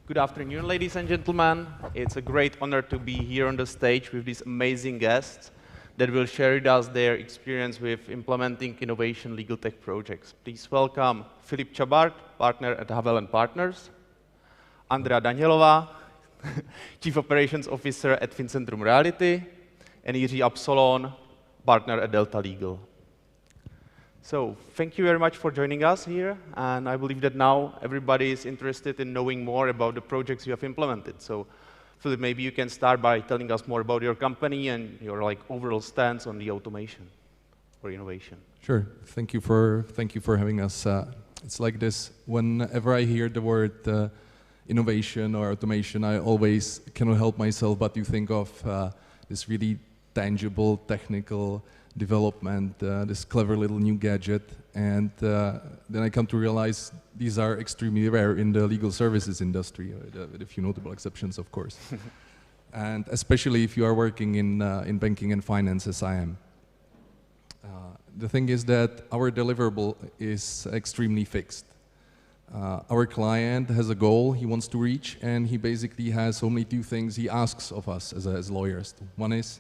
Good afternoon, ladies and gentlemen. It's a great honor to be here on the stage with these amazing guests that will share with us their experience with implementing innovation legal tech projects. Please welcome Filip Čabart, partner at HAVEL Partners, Andrea Daňhelová, Chief Operations Officer at Fincentrum Reality, and Jiří Absolon, partner at Delta Legal. So thank you very much for joining us here, and I believe that now everybody is interested in knowing more about the projects you have implemented. So Filip, maybe you can start by telling us more about your company and your overall stance on the automation or innovation. Sure. Thank you for having us. It's like this. Whenever I hear the word innovation or automation, I always cannot help myself but to think of this really tangible, technical development, this clever little new gadget, and then I come to realize these are extremely rare in the legal services industry, with a few notable exceptions, of course. And especially if you are working in banking and finance, as I am. The thing is that our deliverable is extremely fixed. Our client has a goal he wants to reach, and he basically has only two things he asks of us as lawyers. One is,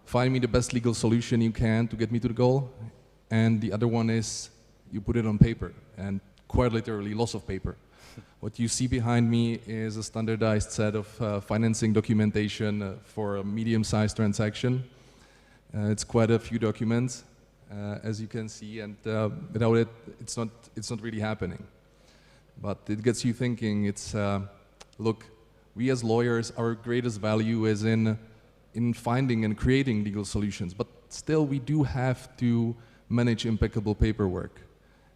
find me the best legal solution you can to get me to the goal, and the other one is you put it on paper, and quite literally lots of paper. What you see behind me is a standardized set of financing documentation for a medium-sized transaction. It's quite a few documents, as you can see, and without it, it's not really happening. But it gets you thinking. It's look, we as lawyers, our greatest value is in finding and creating legal solutions, but still we do have to manage impeccable paperwork.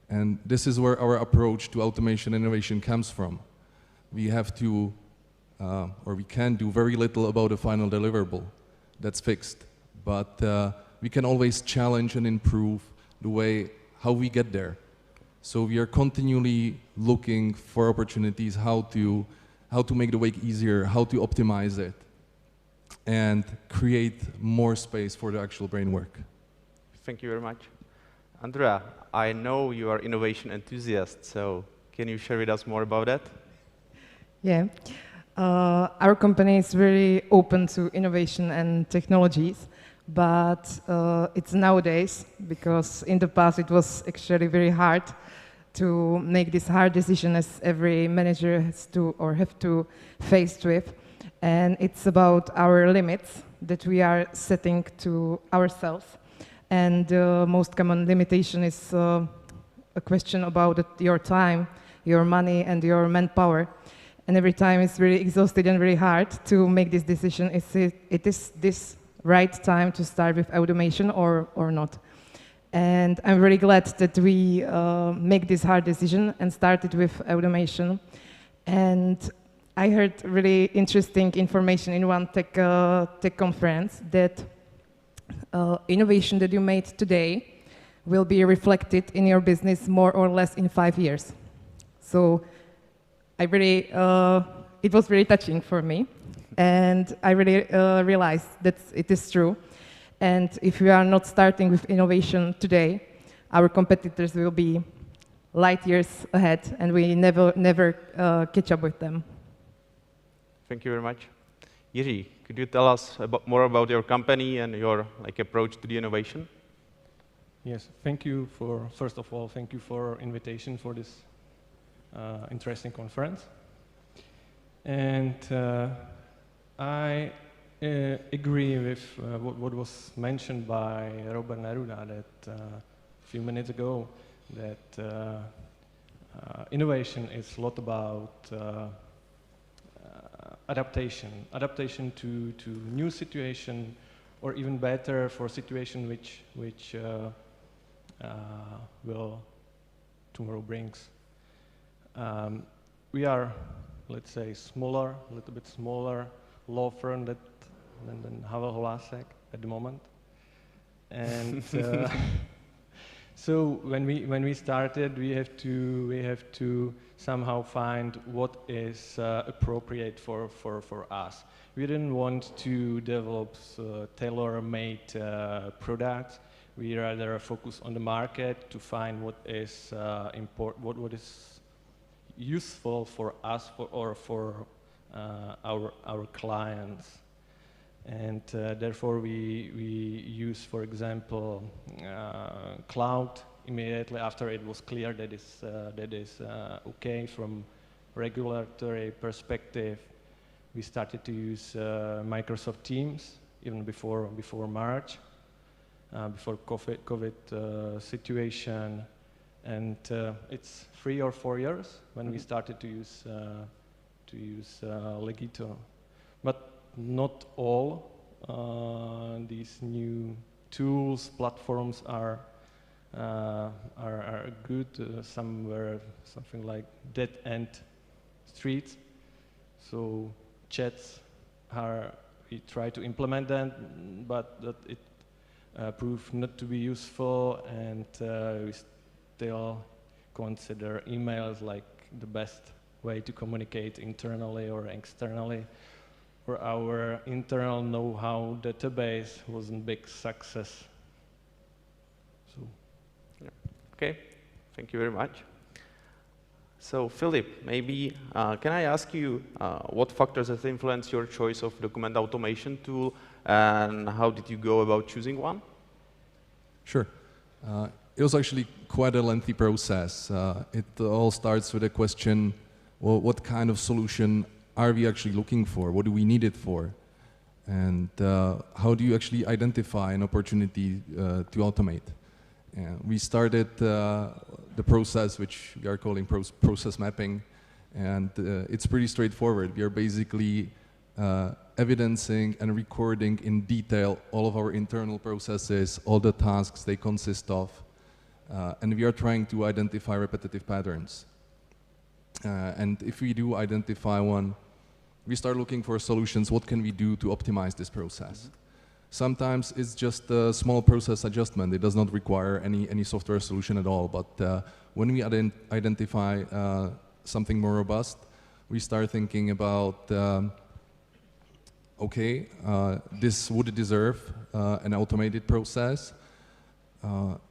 And this is where our approach to automation innovation comes from. We have to, or we can do very little about a final deliverable that's fixed, but we can always challenge and improve the way how we get there. So we are continually looking for opportunities how to make the work easier, how to optimize it, and create more space for the actual brain work. Thank you very much. Andrea, I know you are an innovation enthusiast, so can you share with us more about that? Yeah. Our company is very open to innovation and technologies, but it's nowadays, because in the past it was actually very hard to make this hard decision as every manager has to or have to face with. And it's about our limits that we are setting to ourselves. And the most common limitation is a question about your time, your money, and your manpower. And every time it's really exhausted and very hard to make this decision. Is this right time to start with automation or not? And I'm really glad that we make this hard decision and started with automation. And I heard really interesting information in one tech conference that innovation that you made today will be reflected in your business more or less in 5 years. So I really, it was really touching for me, and I really realized that it is true. And if we are not starting with innovation today, our competitors will be light years ahead, and we never catch up with them. Thank you very much. Jiří, could you tell us more about your company and your approach to the innovation? Yes, thank you for, first of all, thank you for invitation for this interesting conference. And I agree with what was mentioned by Robert Neruda that a few minutes ago, that innovation is a lot about adaptation to new situation, or even better, for situation which will tomorrow brings. We are, let's say, a little bit smaller law firm than HAVEL at the moment, and so when we started, we have to somehow find what is appropriate for us. We didn't want to develop tailor-made products. We rather focus on the market to find what is what is useful for us or for our clients. And therefore we use, for example, cloud immediately after it was clear that is okay from regulatory perspective. We started to use Microsoft Teams even before March, before COVID situation, and it's 3 or 4 years when we started to use Legito, but not all these new tools, platforms are good. Some were something like dead-end streets. So chats we try to implement them, but that it proved not to be useful, and we still consider emails like the best way to communicate internally or externally. For our internal know-how database wasn't a big success. So, yeah. Okay, thank you very much. So, Filip, maybe can I ask you what factors have influenced your choice of document automation tool, and how did you go about choosing one? Sure. It was actually quite a lengthy process. It all starts with a question, well, what kind of solution are we actually looking for? What do we need it for? And how do you actually identify an opportunity to automate? We started the process, which we are calling process mapping, and it's pretty straightforward. We are basically evidencing and recording in detail all of our internal processes, all the tasks they consist of, and we are trying to identify repetitive patterns. And if we do identify one, we start looking for solutions. What can we do to optimize this process? Sometimes it's just a small process adjustment. It does not require any software solution at all. But when we identify something more robust, we start thinking about, okay, this would deserve an automated process.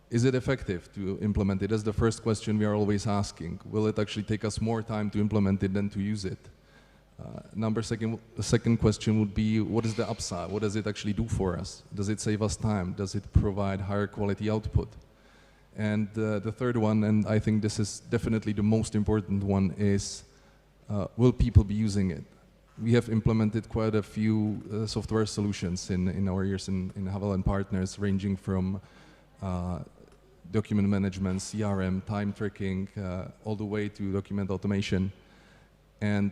Is it effective to implement it? That's the first question we are always asking. Will it actually take us more time to implement it than to use it? The second question would be, what is the upside? What does it actually do for us? Does it save us time? Does it provide higher quality output? And the third one, and I think this is definitely the most important one, is will people be using it? We have implemented quite a few software solutions in our years in HAVEL Partners, ranging from document management, CRM, time tracking, all the way to document automation. And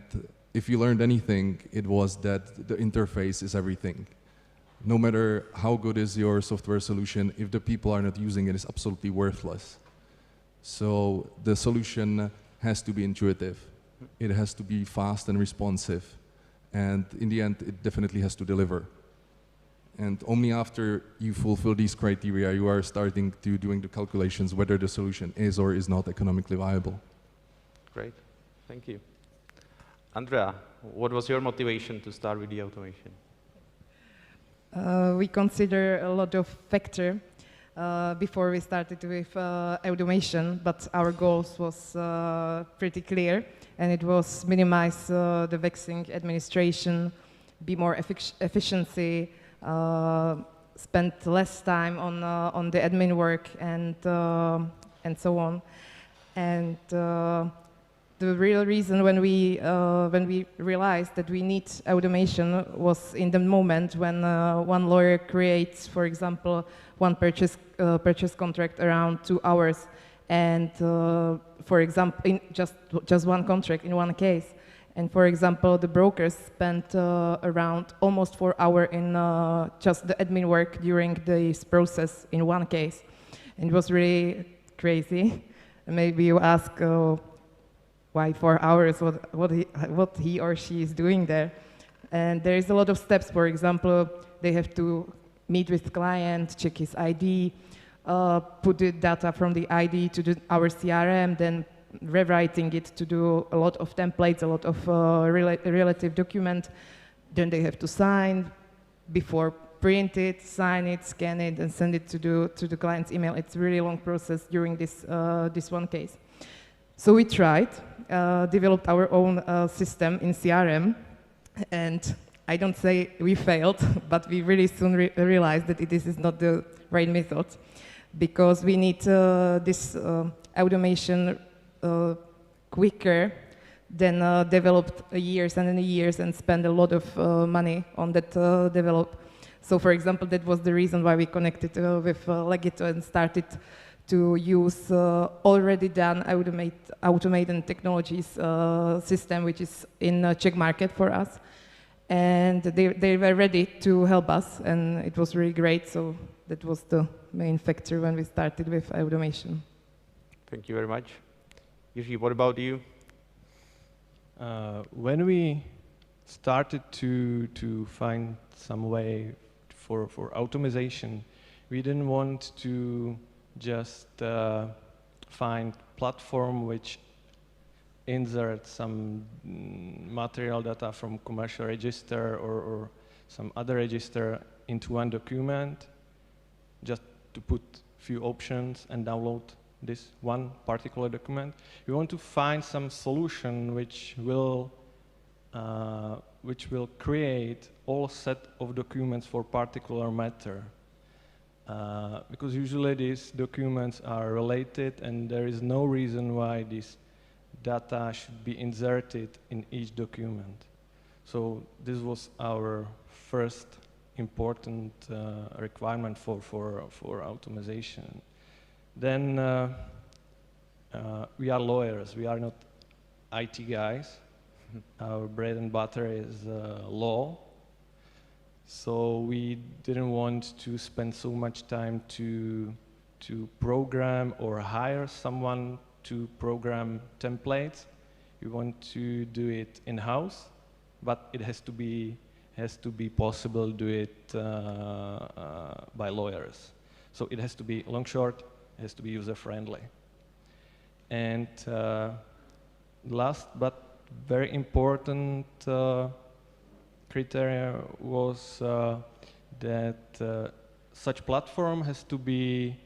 if you learned anything, it was that the interface is everything. No matter how good is your software solution, if the people are not using it, it's absolutely worthless. So the solution has to be intuitive. It has to be fast and responsive. And in the end, it definitely has to deliver. And only after you fulfill these criteria, you are starting to doing the calculations whether the solution is or is not economically viable. Great, thank you. Andrea, what was your motivation to start with the automation? We consider a lot of factors before we started with automation, but our goals was pretty clear, and it was minimize the vexing administration, be more efficiency, spend less time on the admin work, and so on. And the real reason when we realized that we need automation was in the moment when one lawyer creates, for example, one purchase contract around 2 hours, and for example, in just one contract in one case, and for example, the brokers spent around almost 4 hours in just the admin work during this process in one case, and it was really crazy. And maybe you ask, why 4 hours, what he or she is doing there. And there is a lot of steps. For example, they have to meet with the client, check his ID, put the data from the ID to our CRM, then rewriting it to do a lot of templates, a lot of relative document. Then they have to sign before print it, sign it, scan it, and send it to the client's email. It's a really long process during this one case. So we tried, developed our own system in CRM, and I don't say we failed, but we really soon realized that this is not the right method, because we need this automation quicker than developed years and years and spend a lot of money on that develop. So for example, that was the reason why we connected with Legito and started to use already done automated technologies system, which is in Czech market for us. And they were ready to help us, and it was really great. So that was the main factor when we started with automation. Thank you very much. Jiří, what about you? When we started to find some way for automation, we didn't want to just find platform which insert some material data from commercial register or some other register into one document, just to put few options and download this one particular document. We want to find some solution which will create all set of documents for particular matter. Because usually these documents are related and there is no reason why this data should be inserted in each document. So this was our first important requirement for automation. Then we are lawyers, we are not IT guys. Our bread and butter is law. So we didn't want to spend so much time to program or hire someone to program templates. We want to do it in-house, but it has to be possible to do it by lawyers. So it has to be long short, it has to be user-friendly. And last but very important criteria was that such platform has to be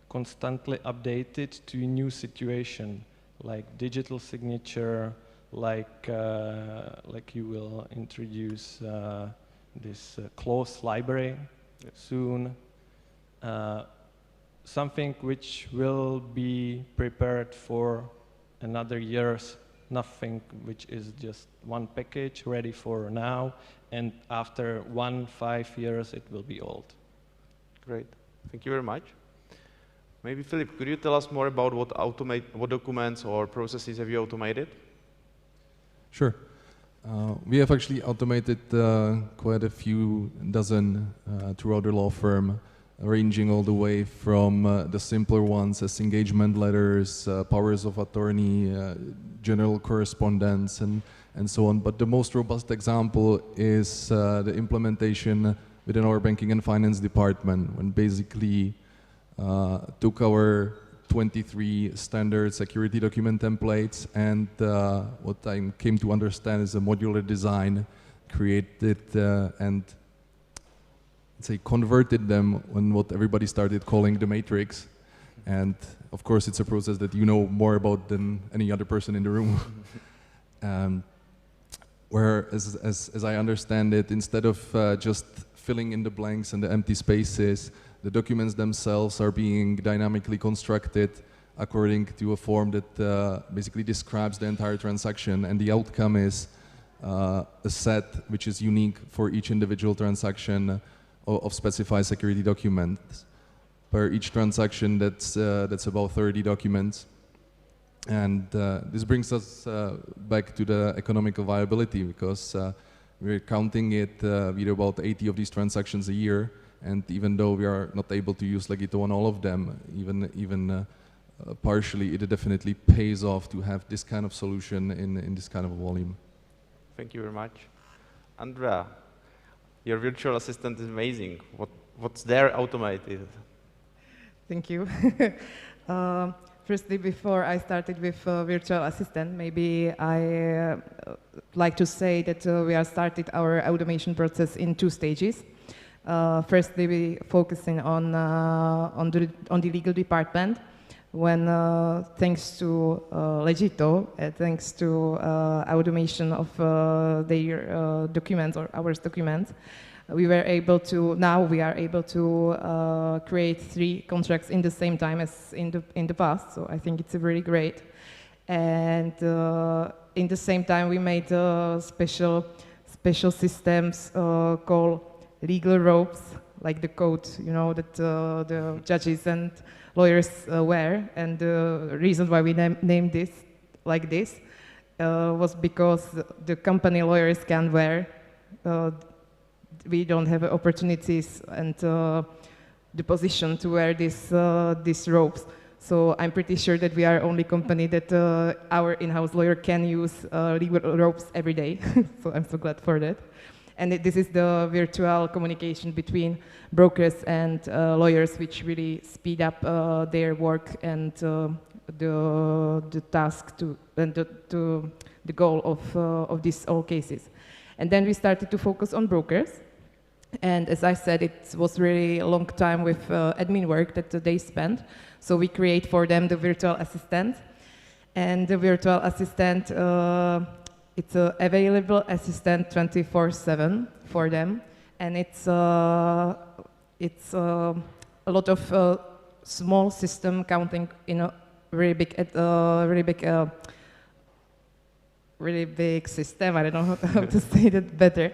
constantly updated to a new situation, like digital signature, like you will introduce this closed library soon. Something which will be prepared for another years, nothing which is just one package ready for now, and after 5 years it will be old. Great, thank you very much. Maybe Filip, could you tell us more about what documents or processes have you automated? Sure. We have actually automated quite a few dozen throughout the law firm, ranging all the way from the simpler ones as engagement letters, powers of attorney, general correspondence, and so on. But the most robust example is the implementation within our banking and finance department, when basically took our 23 standard security document templates and what I came to understand is a modular design, created and say converted them on what everybody started calling the matrix. And of course it's a process that you know more about than any other person in the room. Where as I understand it, instead of just filling in the blanks and the empty spaces, the documents themselves are being dynamically constructed according to a form that basically describes the entire transaction, and the outcome is a set which is unique for each individual transaction of specified security documents. Per each transaction, that's about 30 documents. And this brings us back to the economical viability, because we're counting it with about 80 of these transactions a year. And even though we are not able to use Legito on all of them, even partially, it definitely pays off to have this kind of solution in this kind of volume. Thank you very much. Andrea, your virtual assistant is amazing. What's there automated? Thank you. Firstly, before I started with virtual assistant, maybe I like to say that we are started our automation process in 2 stages. Firstly, we focusing on the legal department, when thanks to Legito, thanks to automation of their documents or our documents, we are able to create 3 contracts in the same time as in the past. So I think it's really great. And in the same time, we made special systems called legal ropes, like the code, you know, that the judges and lawyers wear. And the reason why we named this like this was because the company lawyers can wear. We don't have opportunities and the position to wear these ropes. So I'm pretty sure that we are only company that our in-house lawyer can use legal ropes every day. So I'm so glad for that. And this is the virtual communication between brokers and lawyers, which really speed up their work and the task and the goal of these all cases. And then we started to focus on brokers. And as I said, it was really a long time with admin work that they spent. So we create for them the virtual assistant. And the virtual assistant, it's an available assistant 24/7 for them. And it's a lot of small system counting in a really big system. I don't know how to say that better.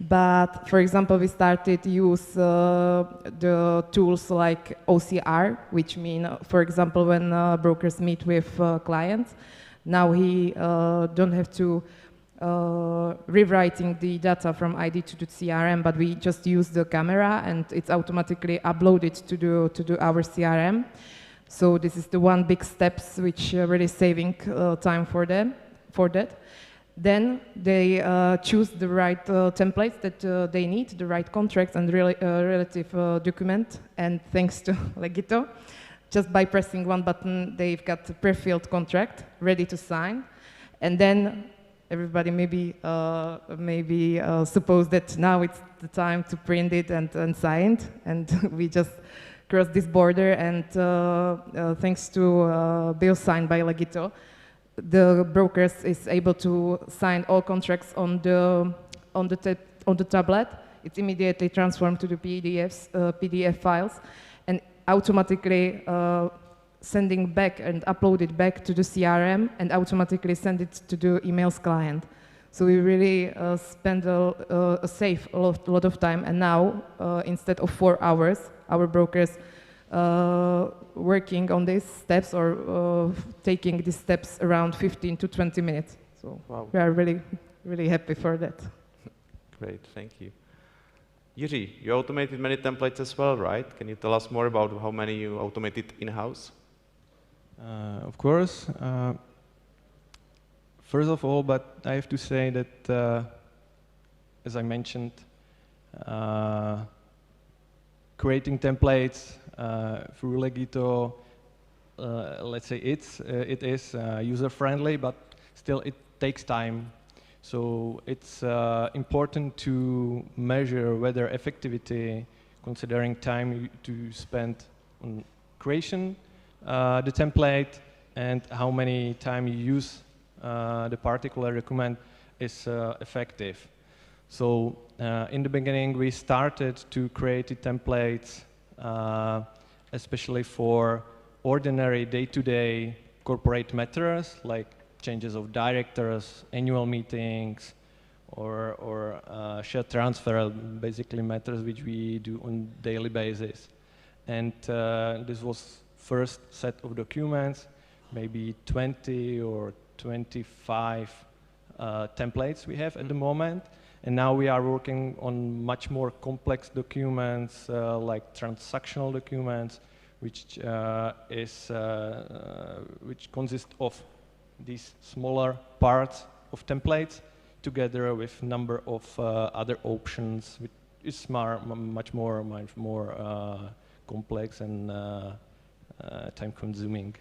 But for example, we started to use the tools like OCR, which mean, for example, when brokers meet with clients, now he don't have to rewriting the data from ID to the CRM, but we just use the camera and it's automatically uploaded to our CRM. So this is the one big steps which really saving time for them for that. Then they choose the right templates that they need, the right contracts and relative document. And thanks to Legito, just by pressing one button, they've got a pre-filled contract ready to sign. And then everybody maybe suppose that now it's the time to print it and sign it. And we just cross this border. And thanks to bill signed by Legito, the brokers is able to sign all contracts on the tablet. It's immediately transformed to the PDF files, and automatically sending back and uploaded back to the CRM, and automatically send it to the emails client. So we really save a lot of time. And now instead of 4 hours, our brokers working on these steps or taking these steps around 15 to 20 minutes. So wow. We are really happy for that. Great, thank you. Jiří, you automated many templates as well, right? Can you tell us more about how many you automated in-house? Of course. First of all, but I have to say that, as I mentioned, creating templates through Legito, let's say it is user-friendly, but still it takes time. So it's important to measure whether effectivity, considering time to spend on creation, the template, and how many time you use the particular document is effective. So in the beginning, we started to create the templates, especially for ordinary day-to-day corporate matters, like changes of directors, annual meetings, or share transfer, basically matters which we do on daily basis. And this was first set of documents, maybe 20 or 25 templates we have at the moment. And now we are working on much more complex documents, like transactional documents, which consist of these smaller parts of templates together with number of other options, which is much more complex and time-consuming.